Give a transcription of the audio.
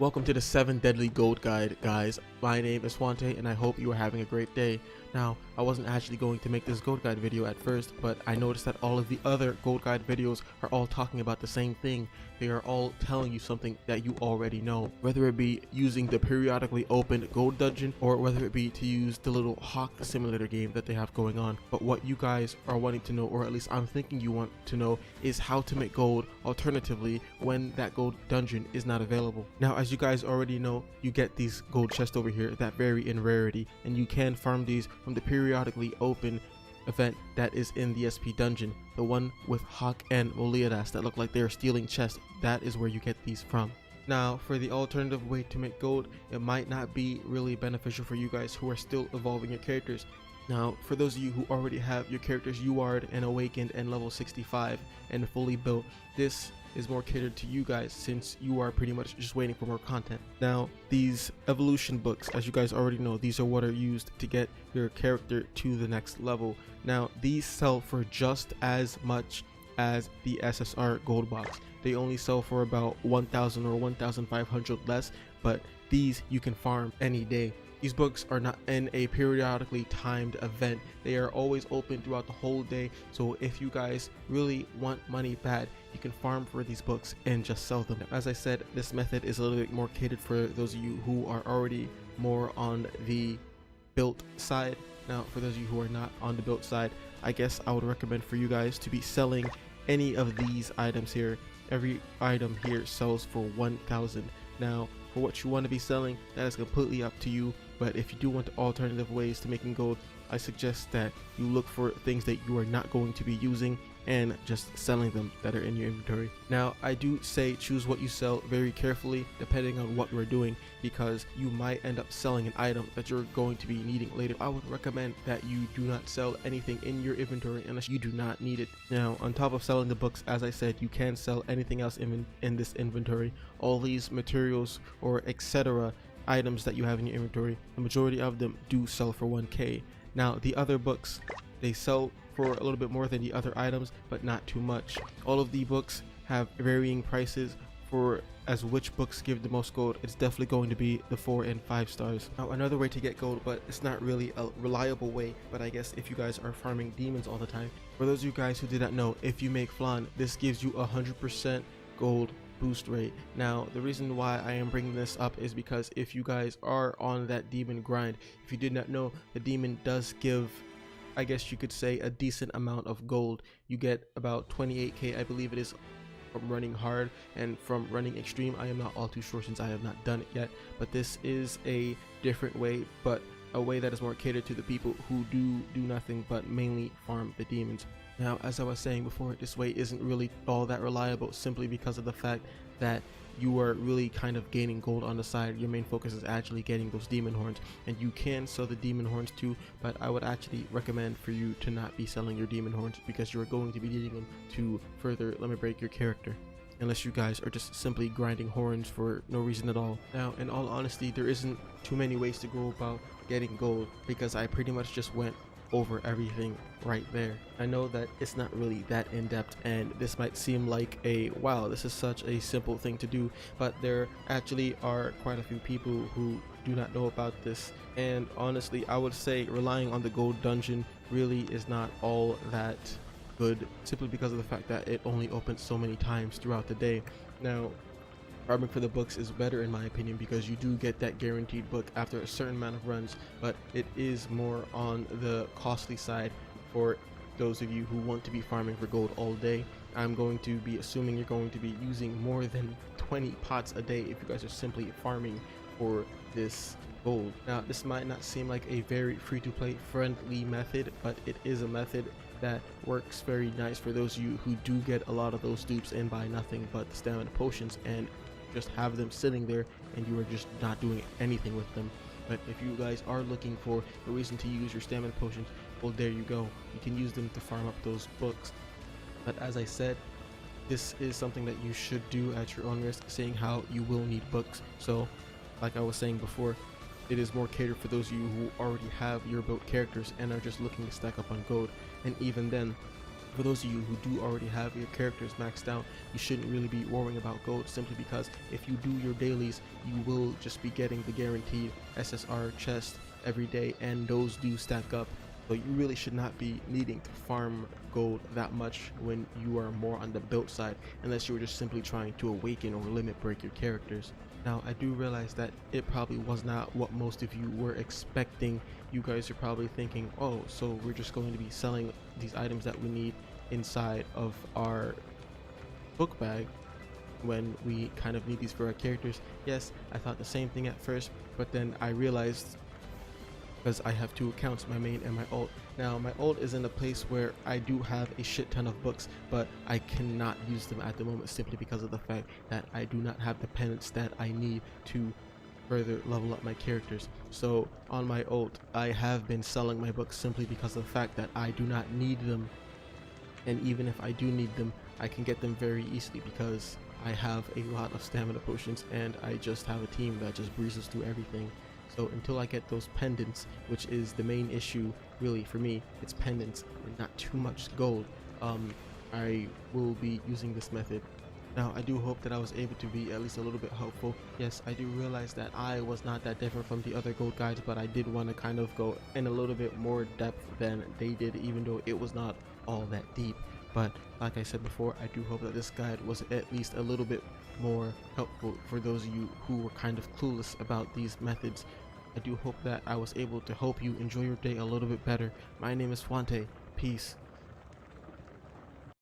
Welcome to the 7 Deadly Gold Guide, guys. My name is Swante and I hope you are having a great day. Now, I wasn't actually going to make this gold guide video at first, but I noticed that all of the other gold guide videos are all talking about the same thing. They are all telling you something that you already know, whether it be using the periodically opened gold dungeon or whether it be to use the little hawk simulator game that they have going on. But what you guys are wanting to know, or at least I'm thinking you want to know, is how to make gold alternatively when that gold dungeon is not available. Now, as you guys already know, you get these gold chests over here that vary in rarity, and you can farm these from the periodically open event that is in the SP dungeon, the one with Hawk and Moliadas that look like they're stealing chests. That is where you get these from. Now, for the alternative way to make gold, it might not be really beneficial for you guys who are still evolving your characters. Now, for those of you who already have your characters UR'd and awakened and level 65 and fully built, this is more catered to you guys since you are pretty much just waiting for more content. Now, these evolution books, as you guys already know, these are what are used to get your character to the next level. Now, these sell for just as much as the SSR gold box. They only sell for about 1,000 or 1,500 less, but these you can farm any day. These books are not in a periodically timed event. They are always open throughout the whole day. So if you guys really want money bad, you can farm for these books and just sell them. As I said, this method is a little bit more catered for those of you who are already more on the built side. Now, for those of you who are not on the built side, I guess I would recommend for you guys to be selling any of these items here. Every item here sells for 1,000. Now, for what you want to be selling, that is completely up to you, but if you do want alternative ways to making gold, I suggest that you look for things that you are not going to be using and just selling them that are in your inventory. Now, I do say choose what you sell very carefully depending on what you're doing, because you might end up selling an item that you're going to be needing later. I would recommend that you do not sell anything in your inventory unless you do not need it. Now, on top of selling the books, as I said, you can sell anything else in this inventory. All these materials or etc. items that you have in your inventory, the majority of them do sell for 1k. Now, the other books, they sell for a little bit more than the other items, but not too much. All of the books have varying prices. For as which books give the most gold, it's definitely going to be the 4 and 5 stars. Now, another way to get gold, but it's not really a reliable way, but I guess if you guys are farming demons all the time. For those of you guys who did not know, if you make flan, this gives you 100% gold boost rate. Now, the reason why I am bringing this up is because if you guys are on that demon grind, if you did not know, the demon does give, I guess you could say, a decent amount of gold. You get about 28k, I believe it is, from running hard, and from running extreme I am not all too sure since I have not done it yet, but this is a different way, but a way that is more catered to the people who do nothing but mainly farm the demons. Now, as I was saying before, this way isn't really all that reliable simply because of the fact that you are really kind of gaining gold on the side. Your main focus is actually getting those demon horns, and you can sell the demon horns too, but I would actually recommend for you to not be selling your demon horns because you're going to be needing them to further limit break your character, unless you guys are just simply grinding horns for no reason at all. Now, in all honesty, there isn't too many ways to go about getting gold because I pretty much just went over everything right there. I know that it's not really that in-depth, and this might seem like a wow, this is such a simple thing to do, but there actually are quite a few people who do not know about this, and honestly I would say relying on the gold dungeon really is not all that good, simply because of the fact that it only opens so many times throughout the day. Now, farming for the books is better in my opinion because you do get that guaranteed book after a certain amount of runs, but it is more on the costly side for those of you who want to be farming for gold all day. I'm going to be assuming you're going to be using more than 20 pots a day if you guys are simply farming for this gold. Now, this might not seem like a very free-to-play friendly method, but it is a method that works very nice for those of you who do get a lot of those dupes and buy nothing but the stamina potions and just have them sitting there and you are just not doing anything with them. But if you guys are looking for a reason to use your stamina potions, well, there you go, you can use them to farm up those books. But as I said, this is something that you should do at your own risk, seeing how you will need books. So like I was saying before, it is more catered for those of you who already have your built characters and are just looking to stack up on gold. And even then, For those of you who do already have your characters maxed out, you shouldn't really be worrying about gold, simply because if you do your dailies, you will just be getting the guaranteed SSR chest every day, and those do stack up. So you really should not be needing to farm gold that much when you are more on the build side, unless you were just simply trying to awaken or limit break your characters. Now, I do realize that it probably was not what most of you were expecting. You guys are probably thinking, oh, so we're just going to be selling these items that we need inside of our book bag when we kind of need these for our characters. Yes, I thought the same thing at first, but then I realized, because I have two accounts, my main and my alt. Now, my alt is in a place where I do have a shit ton of books, but I cannot use them at the moment simply because of the fact that I do not have the penance that I need to further level up my characters. So on my alt, I have been selling my books simply because of the fact that I do not need them, and even if I do need them, I can get them very easily because I have a lot of stamina potions and I just have a team that just breezes through everything. So until I get those pendants, which is the main issue really for me, it's pendants and not too much gold, I will be using this method. Now, I do hope that I was able to be at least a little bit helpful. Yes, I do realize that I was not that different from the other gold guides, but I did want to kind of go in a little bit more depth than they did, even though it was not all that deep. But like I said before, I do hope that this guide was at least a little bit more helpful for those of you who were kind of clueless about these methods. I do hope that I was able to help you enjoy your day a little bit better. My name is Swante. Peace.